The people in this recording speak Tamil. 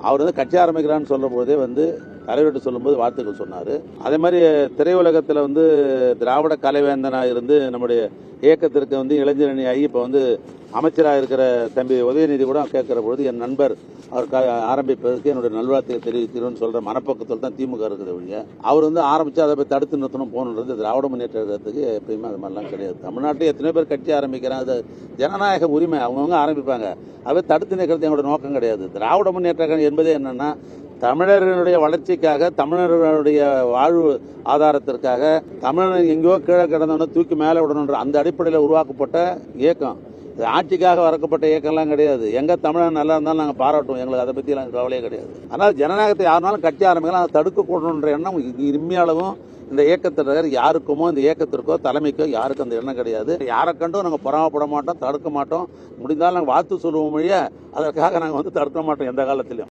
அவர் வந்து கட்சி ஆரம்பிக்கிறான்னு சொல்லும் போதே வந்து தலைவர்கிட்ட சொல்லும்போது வாழ்த்துக்கள் சொன்னார். அதே மாதிரி திரையுலகத்தில் வந்து திராவிட கலைவேந்தனாக இருந்து நம்முடைய இயக்கத்திற்கு வந்து இளைஞரணி ஆகி இப்போ வந்து அமைச்சராக இருக்கிற தம்பி உதயநிதி கூட கேட்கிற பொழுது என் நண்பர் அவர் ஆரம்பிப்பதற்கு என்னுடைய நல்வாழ்த்தையை தெரிவிக்கிறோன்னு சொல்ற மனப்பக்கத்தில் தான் திமுக இருக்குது ஒழிய அவர் வந்து ஆரம்பிச்சு அதை போய் தடுத்து நிறுத்தணும் போகணுன்றது திராவிட முன்னேற்ற கழகத்துக்கு எப்பயுமே அது மாதிரிலாம் கிடையாது. தமிழ்நாட்டில் எத்தனை பேர் கட்சி ஆரம்பிக்கிறாங்க, அது ஜனநாயக உரிமை, அவங்கவுங்க ஆரம்பிப்பாங்க. அதை தடுத்து நிற்கிறது எங்களோட நோக்கம் கிடையாது. திராவிட முன்னேற்ற கழகம் என்பதே என்னன்னா தமிழர்களுடைய வளர்ச்சிக்காக, தமிழர்களுடைய வாழ்வு ஆதாரத்திற்காக, தமிழர் எங்கேயோ கீழே கிடந்தவன தூக்கி மேலே விடணுன்ற அந்த அடிப்படையில் உருவாக்கப்பட்ட இயக்கம். இது ஆட்சிக்காக வரக்கப்பட்ட இயக்கம்லாம் கிடையாது. எங்க தமிழர் நல்லா இருந்தாலும் நாங்கள் பாராட்டுவோம், எங்களுக்கு அதை பற்றி எல்லாம் கவலையே கிடையாது. ஆனால் ஜனநாயகத்தை யாருனாலும் கட்சி ஆரம்பிக்கலாம், அதை தடுக்கக்கூடணுன்ற எண்ணம் இனிமையாளவும் இந்த இயக்கத்தினர் யாருக்குமோ இந்த இயக்கத்திற்கோ தலைமைக்கோ யாருக்கும் அந்த எண்ணம் கிடையாது. யாரை கண்டும் நாங்கள் பொறாமப்பட மாட்டோம், தடுக்க மாட்டோம். முடிந்தாலும் நாங்கள் வாழ்த்து சொல்லுவோம் மொழிய அதற்காக நாங்கள் வந்து தடுக்க மாட்டோம் எந்த காலத்திலும்.